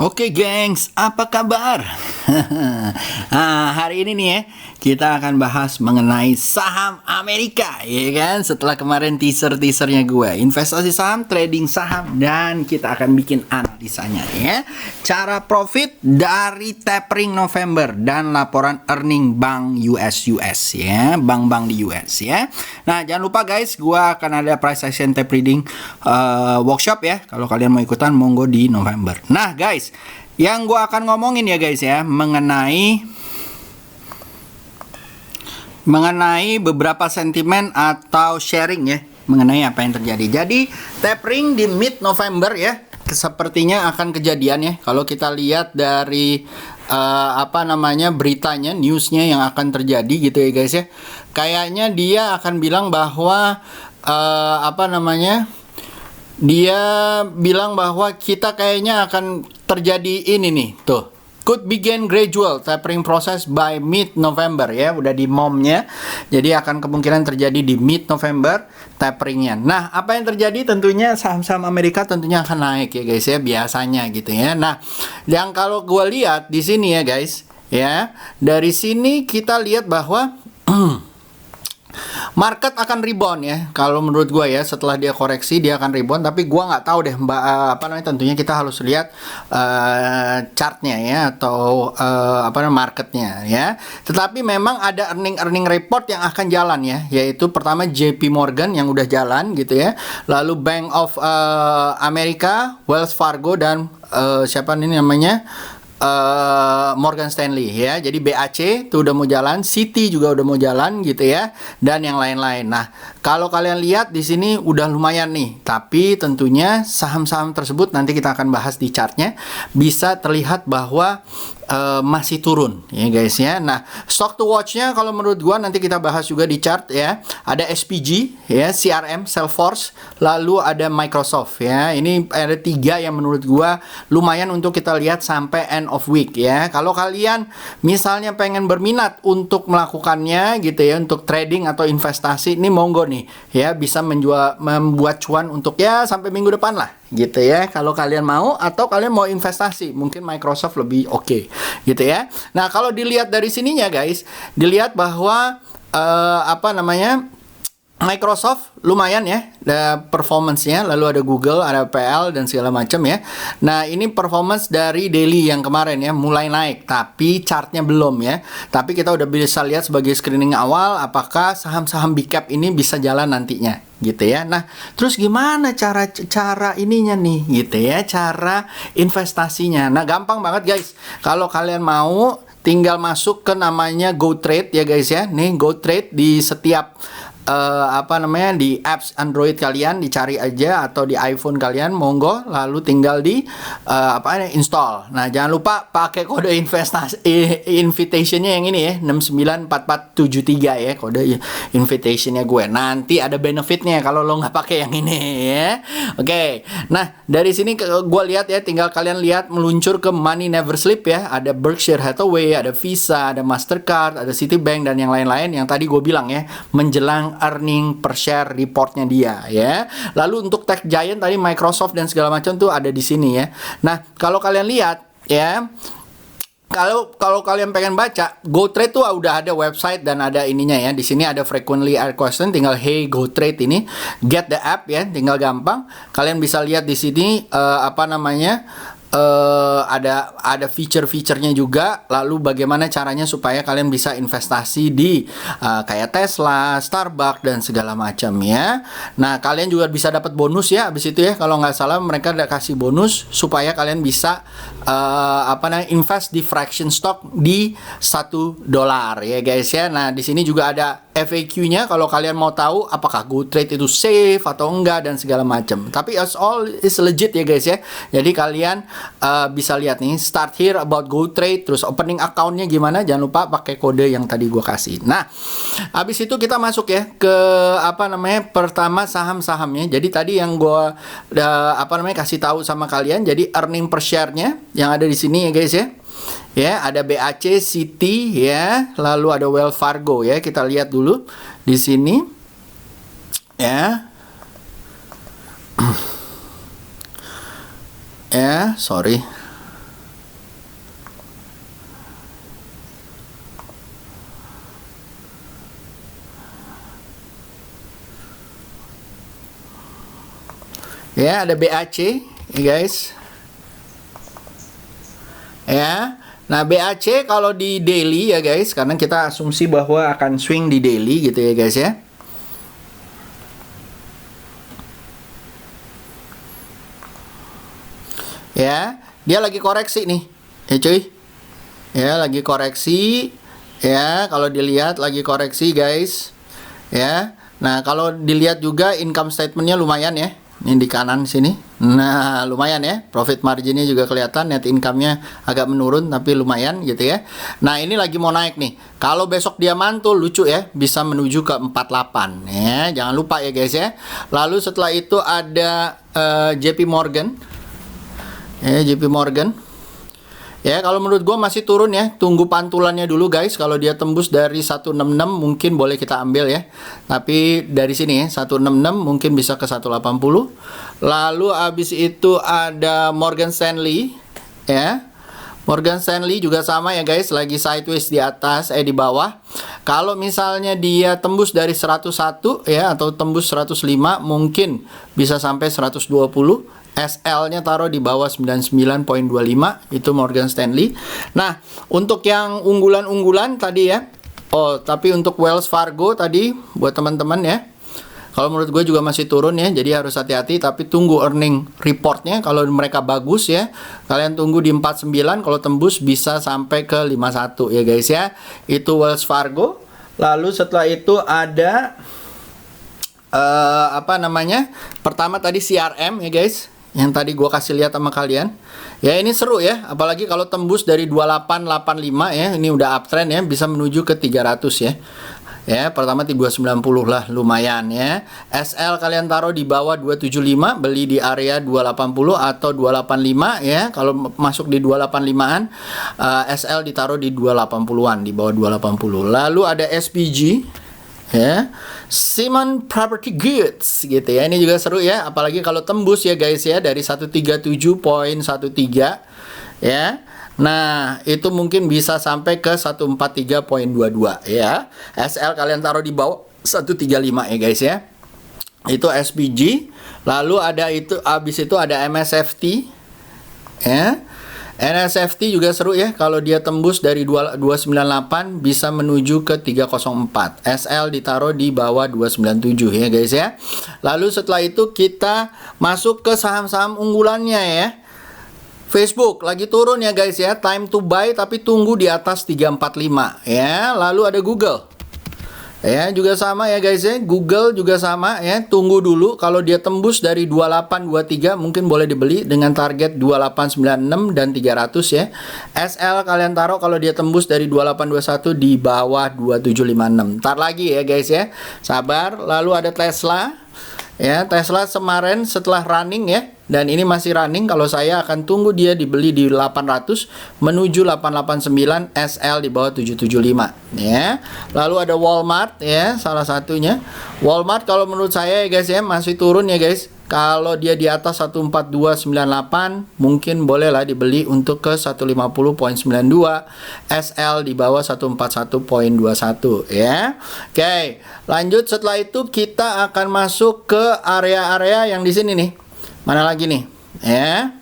Oke gengs, apa kabar? Hari ini nih ya, kita akan bahas mengenai saham Amerika, ya kan? Setelah kemarin teaser-teasernya gue, investasi saham, trading saham, dan kita akan bikin analisanya ya. Cara profit dari tapering November dan laporan earning bank US ya, bank-bank di US ya. Nah, jangan lupa guys, gue akan ada price action tape reading workshop ya. Kalau kalian mau ikutan, monggo di November. Nah guys, yang gue akan ngomongin ya guys ya, mengenai beberapa sentimen atau sharing ya, mengenai apa yang terjadi. Jadi tapering di mid November ya, sepertinya akan kejadian ya. Kalau kita lihat dari beritanya, newsnya yang akan terjadi gitu ya guys ya, kayaknya dia akan bilang bahwa dia bilang bahwa kita kayaknya akan terjadi ini nih, tuh. Could begin gradual tapering process by mid-November ya, udah di momnya. Jadi akan kemungkinan terjadi di mid-November taperingnya. Nah, apa yang terjadi? Tentunya saham-saham Amerika tentunya akan naik ya guys ya, biasanya gitu ya. Nah, yang kalau gue lihat di sini ya guys, ya. Dari sini kita lihat bahwa market akan rebound ya. Kalau menurut gue ya, setelah dia koreksi dia akan rebound. Tapi gue nggak tahu deh tentunya kita harus lihat chartnya ya, atau marketnya ya. Tetapi memang ada earning report yang akan jalan ya, yaitu pertama JP Morgan yang udah jalan gitu ya, lalu Bank of America, Wells Fargo, dan siapa ini namanya, Morgan Stanley ya. Jadi BAC itu udah mau jalan, Citi juga udah mau jalan gitu ya, dan yang lain-lain. Nah, kalau kalian lihat di sini udah lumayan nih, tapi tentunya saham-saham tersebut nanti kita akan bahas di chartnya, bisa terlihat bahwa masih turun ya guys ya. Nah, stock to watch-nya kalau menurut gua nanti kita bahas juga di chart ya. Ada SPG ya, CRM, Salesforce, lalu ada Microsoft ya. Ini ada 3 yang menurut gua lumayan untuk kita lihat sampai end of week ya. Kalau kalian misalnya pengen berminat untuk melakukannya gitu ya, untuk trading atau investasi, ini monggo nih ya, bisa membuat cuan untuk ya sampai minggu depan lah gitu ya. Kalau kalian mau, atau kalian mau investasi, mungkin Microsoft lebih oke gitu ya. Nah, kalau dilihat dari sininya guys, dilihat bahwa Microsoft lumayan ya performance-nya, lalu ada Google, ada PL, dan segala macam ya. Nah, ini performance dari daily yang kemarin ya, mulai naik, tapi chartnya belum ya. Tapi kita udah bisa lihat sebagai screening awal apakah saham-saham big cap ini bisa jalan nantinya gitu ya. Nah, terus gimana cara ininya nih gitu ya, cara investasinya. Nah, gampang banget guys. Kalau kalian mau, tinggal masuk ke namanya GoTrade ya guys ya. Nih GoTrade di setiap di apps Android kalian, dicari aja, atau di iPhone kalian monggo, lalu tinggal di install. Nah, jangan lupa pakai kode invitationnya yang ini ya, 694473 ya, kode invitationnya gue. Nanti ada benefitnya kalau lo nggak pakai yang ini ya. Oke. Nah, dari sini gue lihat ya, tinggal kalian lihat meluncur ke Money Never Sleep ya. Ada Berkshire Hathaway, ada Visa, ada Mastercard, ada Citibank, dan yang lain-lain yang tadi gue bilang ya, menjelang earning per share reportnya dia ya. Lalu untuk tech giant tadi Microsoft dan segala macam tuh ada di sini ya. Nah, kalau kalian lihat ya, kalau kalian pengen baca, GoTrade tuh udah ada website dan ada ininya ya. Di sini ada frequently asked question, tinggal hey GoTrade ini, get the app ya, tinggal gampang. Kalian bisa lihat di sini ada feature-featurenya juga, lalu bagaimana caranya supaya kalian bisa investasi di kayak Tesla, Starbucks, dan segala macam ya. Nah, kalian juga bisa dapat bonus ya abis itu ya. Kalau nggak salah mereka udah kasih bonus supaya kalian bisa invest di fraction stock di $1 ya guys ya. Nah, di sini juga ada FAQ-nya kalau kalian mau tahu apakah GoTrade itu safe atau enggak dan segala macam. Tapi as all is legit ya guys ya. Jadi kalian bisa lihat nih, start here about GoTrade, terus opening account-nya gimana, jangan lupa pakai kode yang tadi gue kasih. Nah, habis itu kita masuk ya ke pertama saham-sahamnya. Jadi tadi yang gue kasih tahu sama kalian, jadi earning per share-nya yang ada di sini ya guys ya. Ya, ada BAC, Citi ya, lalu ada Wells Fargo ya. Kita lihat dulu di sini. Ya. Ya, sorry. Ya, ada BAC ya guys. Ya. Nah, BAC kalau di daily ya guys, karena kita asumsi bahwa akan swing di daily gitu ya guys ya. Ya, dia lagi koreksi nih. Ya cuy. Ya, lagi koreksi. Ya, kalau dilihat lagi koreksi guys. Ya. Nah, kalau dilihat juga income statementnya lumayan ya. Ini di kanan sini. Nah, lumayan ya. Profit marginnya juga kelihatan. Net income-nya agak menurun tapi lumayan gitu ya. Nah, ini lagi mau naik nih. Kalau besok dia mantul, lucu ya. Bisa menuju ke 48. Ya, jangan lupa ya guys ya. Lalu setelah itu ada JP Morgan. Ya, JP Morgan. Ya, kalau menurut gue masih turun ya. Tunggu pantulannya dulu guys. Kalau dia tembus dari 166 mungkin boleh kita ambil ya. Tapi dari sini ya, 166 mungkin bisa ke 180. Lalu habis itu ada Morgan Stanley ya. Morgan Stanley juga sama ya guys, lagi sideways di atas di bawah. Kalau misalnya dia tembus dari 101 ya atau tembus 105 mungkin bisa sampai 120. SL-nya taruh di bawah 99.25, itu Morgan Stanley. Nah, untuk yang unggulan-unggulan tadi ya. Oh, tapi untuk Wells Fargo tadi buat teman-teman ya. Kalau menurut gue juga masih turun ya, jadi harus hati-hati. Tapi tunggu earning reportnya, kalau mereka bagus ya. Kalian tunggu di 49, kalau tembus bisa sampai ke 51 ya guys ya. Itu Wells Fargo. Lalu setelah itu ada apa namanya? Pertama tadi CRM ya guys. Yang tadi gue kasih lihat sama kalian. Ya ini seru ya, apalagi kalau tembus dari 2885 ya. Ini udah uptrend ya, bisa menuju ke 300 ya. Ya, pertama di 290 lah, lumayan ya. SL kalian taruh di bawah 275, beli di area 280 atau 285 ya. Kalau masuk di 285-an, SL ditaruh di 280-an, di bawah 280. Lalu ada SPG ya, Simon Property Goods gitu ya. Ini juga seru ya, apalagi kalau tembus ya guys ya dari 137.13 ya. Nah, itu mungkin bisa sampai ke 143.22 ya. SL kalian taruh di bawah 135 ya guys ya. Itu SPG. Lalu ada itu, habis itu ada MSFT ya. NSFT juga seru ya, kalau dia tembus dari 298 bisa menuju ke 304. SL ditaruh di bawah 297 ya guys ya. Lalu setelah itu kita masuk ke saham-saham unggulannya ya. Facebook lagi turun ya guys ya, time to buy tapi tunggu di atas 345 ya. Lalu ada Google. Ya, juga sama ya guys ya. Google juga sama ya. Tunggu dulu, kalau dia tembus dari 2823 mungkin boleh dibeli dengan target 2896 dan 300 ya. SL kalian taruh kalau dia tembus dari 2821 di bawah 2756. Ntar lagi ya guys ya. Sabar. Lalu ada Tesla. Ya, Tesla kemarin setelah running ya, dan ini masih running. Kalau saya akan tunggu dia dibeli di 800 menuju 889, SL di bawah 775 ya. Lalu ada Walmart ya, salah satunya. Walmart kalau menurut saya ya guys ya masih turun ya guys. Kalau dia di atas 14298 mungkin bolehlah dibeli untuk ke 150.92, SL di bawah 141.21 ya. Oke, lanjut setelah itu kita akan masuk ke area-area yang di sini nih. Mana lagi nih? Ya.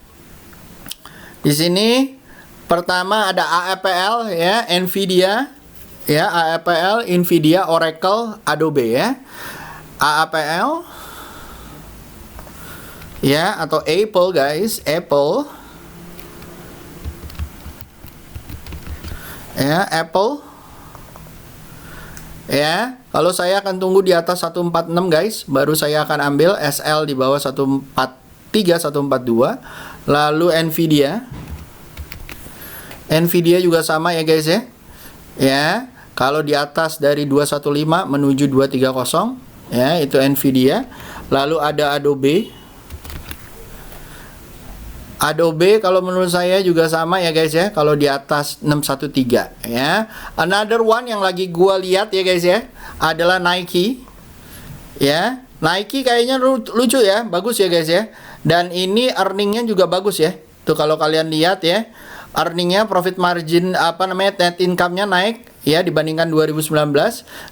Di sini pertama ada AEPL ya, Nvidia ya, AEPL, Nvidia, Oracle, Adobe ya. AEPL ya, atau Apple guys, Apple ya, Apple ya. Kalau saya akan tunggu di atas 146 guys, baru saya akan ambil. SL di bawah 143, 142. Lalu Nvidia juga sama ya guys ya. Ya, kalau di atas dari 215 menuju 230 ya, itu Nvidia. Lalu ada Adobe kalau menurut saya juga sama ya guys ya, kalau di atas 613 ya. Another one yang lagi gua lihat ya guys ya adalah Nike ya. Nike kayaknya lucu ya, bagus ya guys ya. Dan ini earningnya juga bagus ya. Tuh kalau kalian lihat ya, earningnya, profit margin apa namanya, net income-nya naik ya dibandingkan 2019,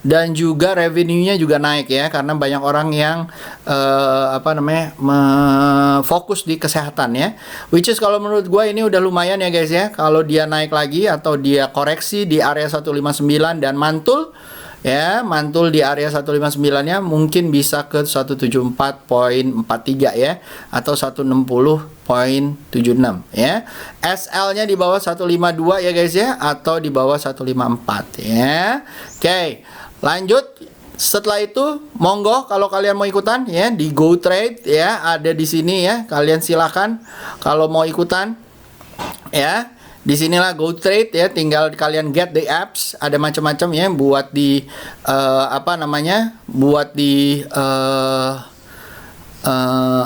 dan juga revenue-nya juga naik ya karena banyak orang yang fokus di kesehatan ya. Which is kalau menurut gue ini udah lumayan ya guys ya. Kalau dia naik lagi atau dia koreksi di area 159 dan mantul ya, mantul di area 159-nya mungkin bisa ke 174.43 ya atau 160.76 ya. SL-nya di bawah 152 ya guys ya, atau di bawah 154 ya. Oke, lanjut. Setelah itu monggo kalau kalian mau ikutan ya di GoTrade ya, ada di sini ya. Kalian silakan kalau mau ikutan ya. Di sinilah GoTrade ya, tinggal kalian get the apps, ada macam-macam ya buat di buat di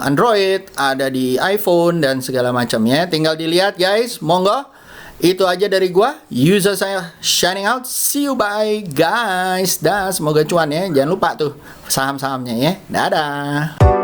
Android, ada di iPhone dan segala macam ya. Tinggal dilihat guys, monggo. Itu aja dari gua. User saya shining out. See you bye guys. Dah, semoga cuan ya. Jangan lupa tuh saham-sahamnya ya. Dadah.